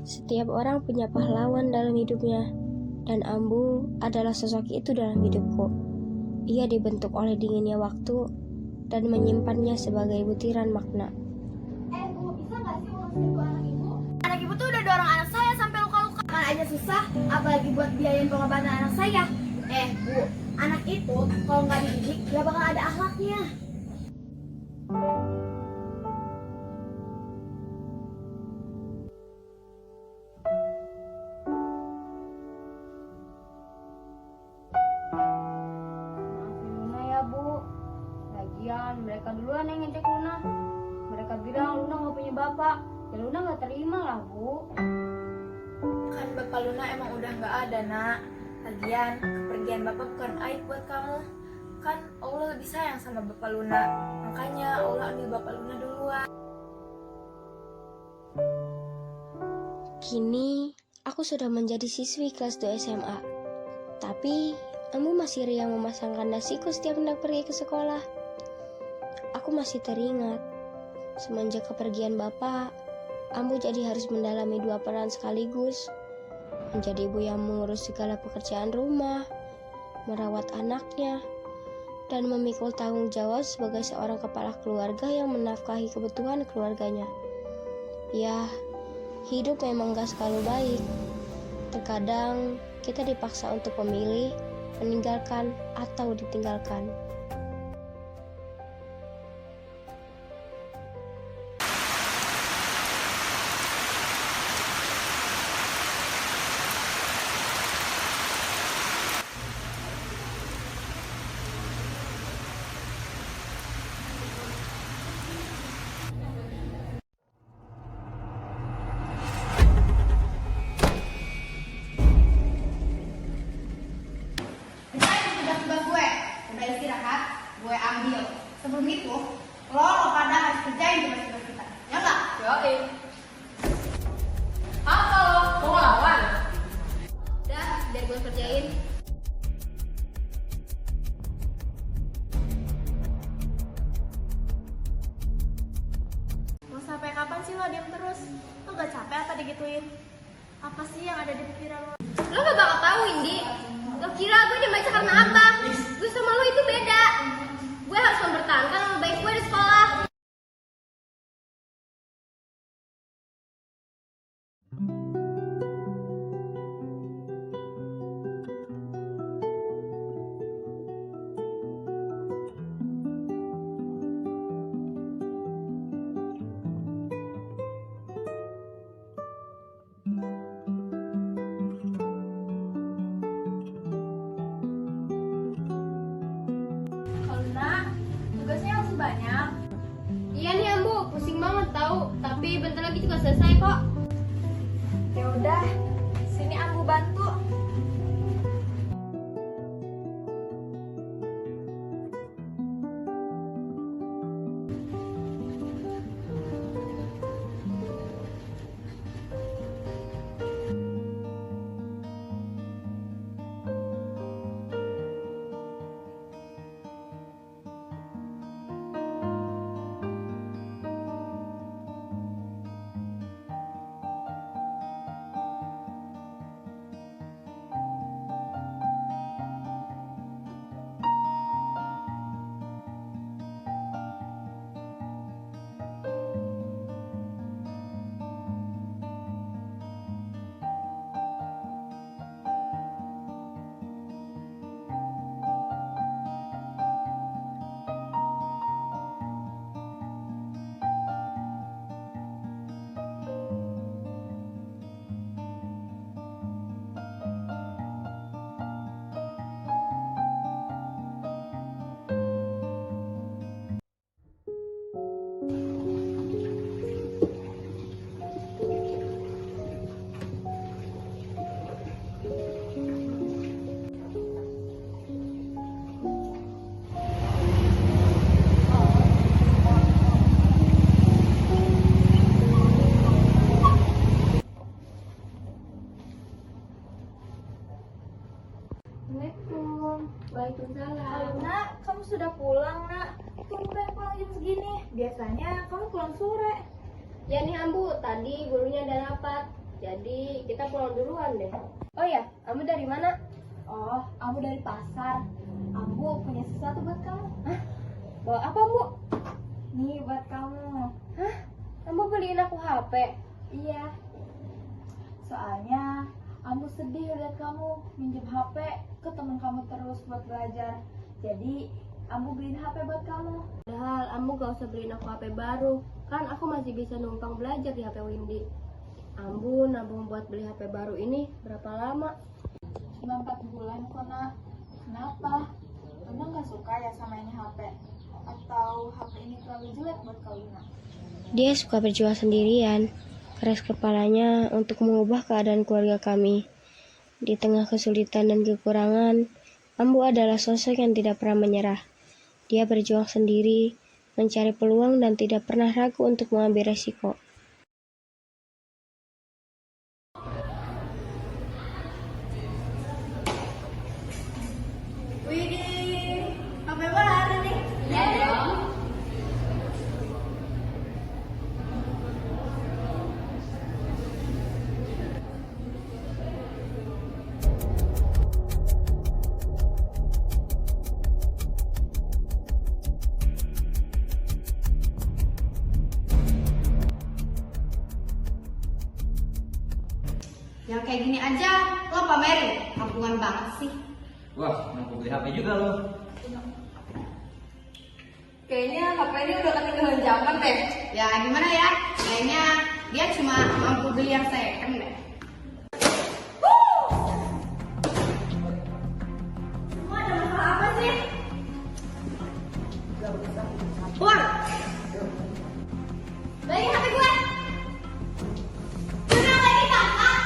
Setiap orang punya pahlawan dalam hidupnya, dan Ambu adalah sosok itu dalam hidupku. Ia dibentuk oleh dinginnya waktu dan menyimpannya sebagai butiran makna. Bu, bisa nggak sih uang segitu anak ibu? Anak ibu tuh udah dorong anak saya sampai luka-luka. Makan aja susah, apalagi buat biayain pengobatan anak saya. Bu, anak itu kalau nggak dididik, gak bakal ada akhlaknya. Maafin Luna ya Bu. Lagian mereka duluan yang ngejek Luna. Mereka bilang Luna gak punya bapak. Ya Luna gak terima lah Bu. Kan bapak Luna emang udah nggak ada, nak. Lagian kepergian bapak bukan aib buat kamu. Kan Allah lebih sayang sama bapak Luna. Makanya Allah ambil bapak Luna duluan. Kini, aku sudah menjadi siswi kelas 2 SMA. Tapi, Ambu masih riang memasangkan nasiku setiap hendak pergi ke sekolah. Aku masih teringat, semenjak kepergian bapak, Ambu jadi harus mendalami dua peran sekaligus. Menjadi ibu yang mengurus segala pekerjaan rumah, merawat anaknya, dan memikul tanggung jawab sebagai seorang kepala keluarga yang menafkahi kebutuhan keluarganya. Ya, hidup memang gak selalu baik. Terkadang kita dipaksa untuk memilih, meninggalkan, atau ditinggalkan. Tugas gue udah istirahat, gue ambil. Sebelum itu, lo pada harus kerjain tugas-tugas kita, ya nggak? Yoi. Apa lo? Mau ngelawan? Udah, biar gue kerjain. Mau sampai kapan sih lo diam terus? Lo gak capek apa digituin? Apa sih yang ada di pikiran lo? Lo gak bakal tahu, Indi. Lo kira gue dibaca karena apa? Gue sama lo itu beda. Gue harus mempertahankan nama baik gue di sekolah. Kalau nak, tugasnya masih banyak. Iya nih Ambu, pusing banget tahu. Tapi bentar lagi juga selesai kok. Ya udah, sini Ambu bantu. Assalamualaikum. Waalaikumsalam. Nak, kamu sudah pulang, nak. Tumben pulang jam segini. Biasanya kamu pulang sore. Ya nih Ambu, tadi gurunya ada rapat. Jadi kita pulang duluan deh. Oh ya, kamu dari mana? Oh, Ambu dari pasar. Ambu punya sesuatu buat kamu. Hah? Bawa apa, Bu? Nih buat kamu. Hah? Kamu beliin aku HP? Iya. Soalnya Ambu sedih lihat kamu minjem HP ke teman kamu terus buat belajar. Jadi Ambu beliin HP buat kamu. Padahal Ambu gak usah beliin aku HP baru. Kan aku masih bisa numpang belajar di HP Windy. Ambu nabung buat beli HP baru ini berapa lama? Cuma 4 bulan kok, Nak. Kenapa? Luna nggak suka ya sama ini HP? Atau HP ini terlalu jelek buat Kak Luna? Dia suka berjuang sendirian, keras kepalanya untuk mengubah keadaan keluarga kami. Di tengah kesulitan dan kekurangan, Ambu adalah sosok yang tidak pernah menyerah. Dia berjuang sendiri, mencari peluang dan tidak pernah ragu untuk mengambil resiko. Widih, HP baru nih. Iya dong. Yang kayak gini aja lo pamerin, kampungan banget sih. Wah, mampu beli HP juga lo. Kayaknya HP ini udah ketinggalan zaman deh. Ya gimana ya? Kayaknya dia cuma mampu beli yang second deh. Semua ada masalah apa sih? Keluar. Bagi HP gue. Udah lagi kakak.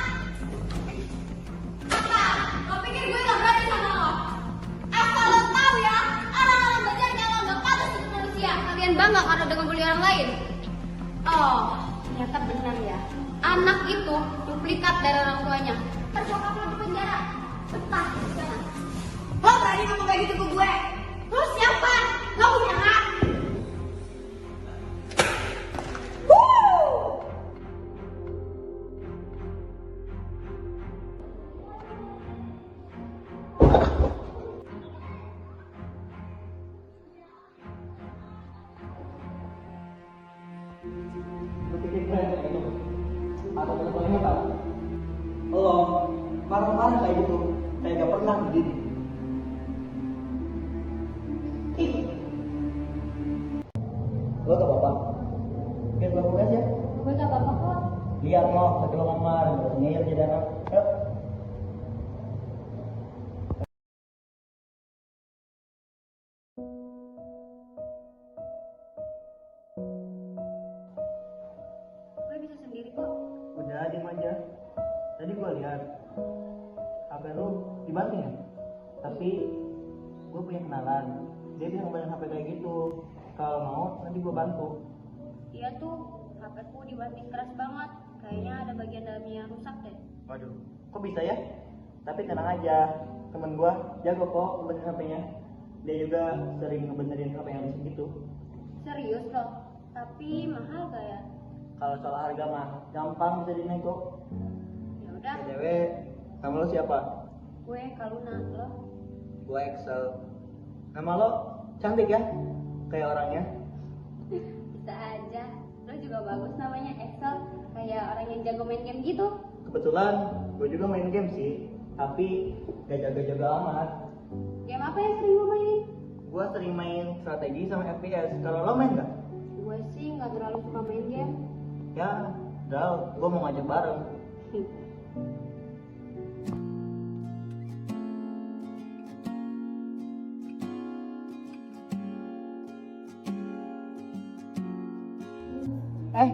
Kakak, lo pikir gue gak berani sama lo? Asal lo tahu ya, orang-orang belajar kalau gak pantas untuk manusia. Kalian bangga karena dengan bully orang lain. Oh, ternyata benar ya. Anak itu duplikat dari orang tuanya. Terbokap lo di penjara. Betah di sana. Lo berani ngomong kayak gitu ke gue? Lo siapa? Lo punya hak? Lu pikir keren kayak gitu? Atau temen-temen hebat? Lo, marah-marah kayak gitu, kayak gak pernah dididik. Ih. Lo gak apa-apa? Biar gue tugas ya? Gue gak apa-apa kok. Lihat lo, tapi lo ngamar, terus ngeyel jadi anak. Yuk. Gue bisa sendiri kok. Udah, diem aja. Tadi gue lihat HP lu dibanting ya? Tapi gue punya kenalan. Dia bisa ngebanting HP kayak gitu. Kalau mau, nanti gue bantu. Iya tuh, HP-ku dibanting keras banget. Kayaknya ada bagian dalamnya yang rusak deh. Waduh, kok bisa ya? Tapi tenang aja, temen gue jago kok ngebenerin HP-nya. Dia juga sering ngebenerin HP yang rusak gitu. Serius loh, tapi mahal gak ya? Kalau soal harga mah gampang bisa dinego. Ya udah, BTW, nama lo siapa? gue Kaluna lo. Gue Excel. Nama lo cantik ya? Kayak orangnya. Bisa aja. Lo juga bagus namanya Excel, kayak orang yang jago main game gitu. Kebetulan gue juga main game sih, tapi gak jaga-jaga amat. Game apa yang sering lo mainin? Gue sering main strategi sama FPS. Kalau lo main gak? Gue sih nggak terlalu suka main game. Ya, udah, gue mau ngajak bareng.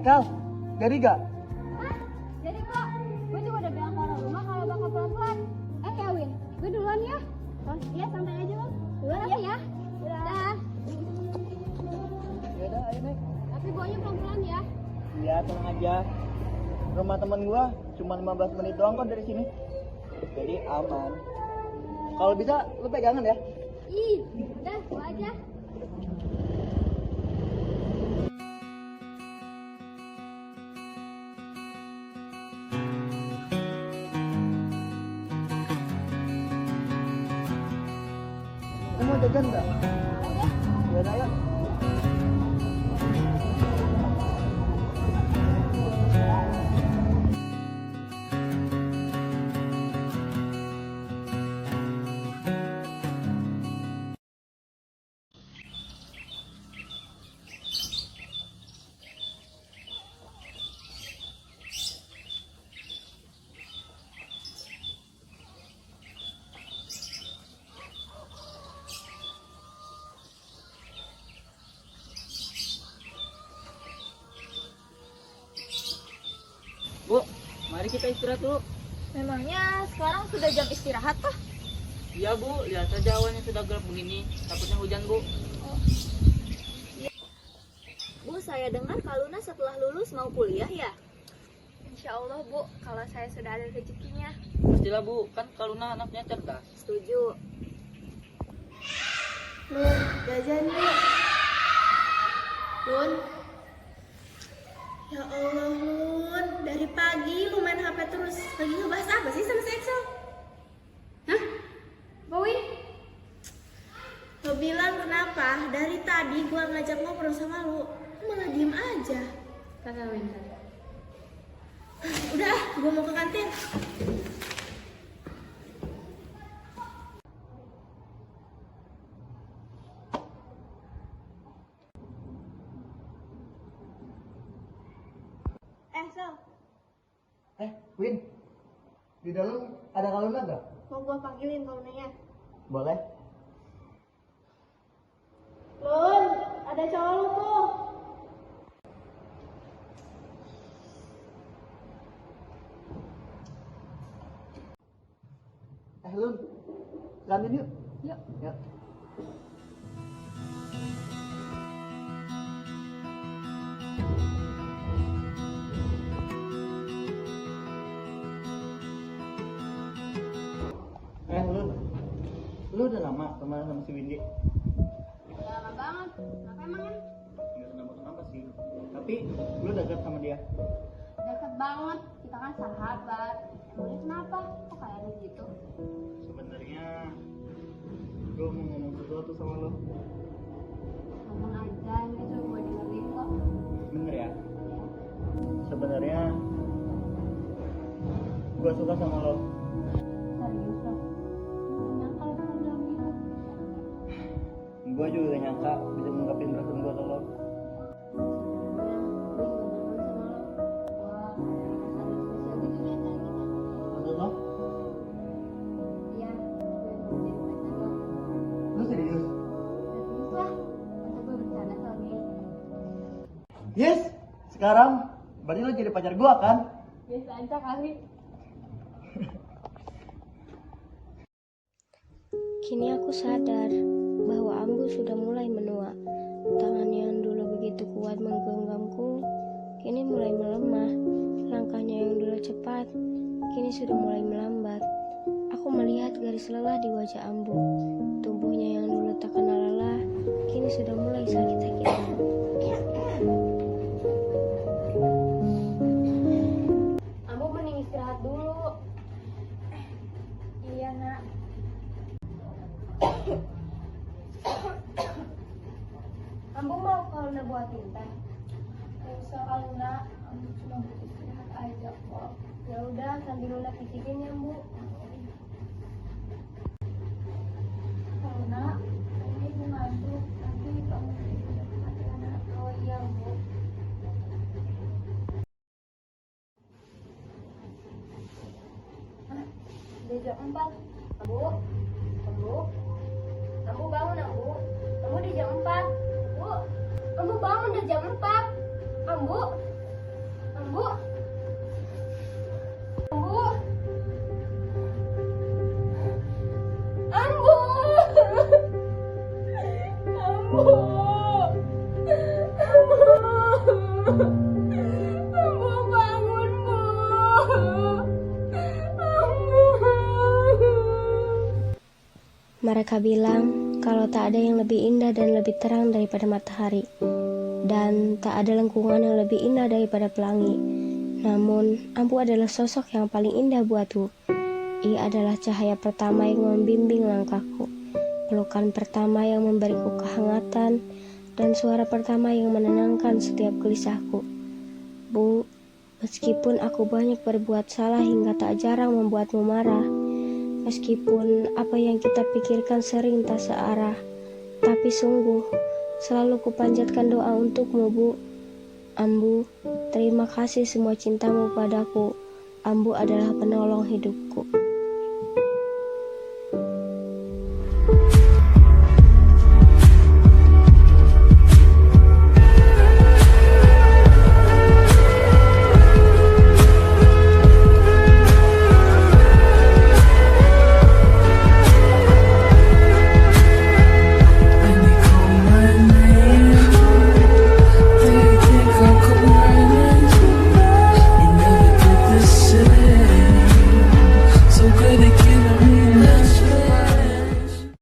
Kal, jadi gak? Jadi kok, gue juga udah bilang ke orang rumah kalau bakal pelan-pelan. Ya Win, gue duluan ya. Oh iya, santai aja lo. Duluan ya. Dah. Yaudah, ayo naik. Tapi bawanya pelan-pelan ya. Iya, tenang aja. Rumah temen gua cuma 15 menit doang kok dari sini. Jadi aman. Kalau bisa lu pegangan ya. Ih, udah, gue aja. hujan nggak? Ya udah ya. Bu, mari kita istirahat dulu. Memangnya sekarang sudah jam istirahat toh? Iya Bu, lihat saja awannya sudah gelap begini. Takutnya hujan Bu. Bu, saya dengar Kak Luna setelah lulus mau kuliah ya? Insya Allah Bu, kalau saya sudah ada rezekinya. Pastilah Bu, kan Kaluna anaknya cerdas. Setuju. Lun, jajan yuk. Lun. Ya Allah, Lun. Dari pagi lu main HP terus. Lagi ngebahas apa sih sama si Excel? Hah? Bowie? Lo bilang kenapa? Dari tadi gua ngajak ngobrol sama lu malah diem aja. Kakak Winter. Udah, gua mau ke kantin. Sel, Win, di dalam ada Kaluna nggak? mau gua panggilin Kalunanya. Boleh. Lun, ada cowok lu tuh. Lun, kantin yuk. Yuk. Yuk. Lu udah lama teman sama si Windy? Udah lama banget. Kenapa emangnya? Nggak kenapa-kenapa sih. Tapi lu dekat sama dia? Deket banget. Kita kan sahabat. Emangnya kenapa? Kok kayaknya gitu? Sebenarnya gue mau ngomong sesuatu sama lo. Ngomong aja, ini tuh gue dengerin kok. Bener ya? Sebenarnya gue suka sama lo. Serius loh. Nyangka lo bakal bilang gitu. Gue juga gak nyangka bisa mengungkapin perasaan gue ke lo. Maksud lo? Iya, gue mau jadi pacar lo. Lo serius? Serius lah. Masa gue bercanda soalnya. Yes! Sekarang berarti lo jadi pacar gue kan? Biasa aja kali. Kini aku sadar bahwa Ambu sudah mulai menua. Tangannya yang dulu begitu kuat menggenggamku, kini mulai melemah. Langkahnya yang dulu cepat, kini sudah mulai melambat. Aku melihat garis lelah di wajah Ambu. Tubuhnya yang dulu tak kenal lelah, kini sudah mulai sakit-sakitan. Ambu mending istirahat dulu. Iya, Nak. Ambu mau kalau udah buatin teh. Gak usah Kaluna, Ambu cuma butuh istirahat aja kok. Ya udah, sambil Luna picikin ya, Bu. Kaluna, ini Ibu ngantuk. Nanti kamu tidur aja, Nak. Oh iya, Bu. Udah jam 4. Ambu. Ambu. Ambu bangun, Ambu. Ambu di jam 4. Bu. Ambu bangun udah jam 4. Ambu. Ambu. Ambu. Ambu. Ambu. Ambu bangun, Bu. Mereka bilang kalau tak ada yang lebih indah dan lebih terang daripada matahari, dan tak ada lengkungan yang lebih indah daripada pelangi. Namun, Ambu adalah sosok yang paling indah buatku. Ia adalah cahaya pertama yang membimbing langkahku. pelukan pertama yang memberiku kehangatan, dan suara pertama yang menenangkan setiap gelisahku. Bu, meskipun aku banyak berbuat salah hingga tak jarang membuatmu marah, meskipun apa yang kita pikirkan sering tak searah, tapi sungguh selalu kupanjatkan doa untukmu, Bu. Ambu, terima kasih semua cintamu padaku. Ambu adalah penolong hidupku.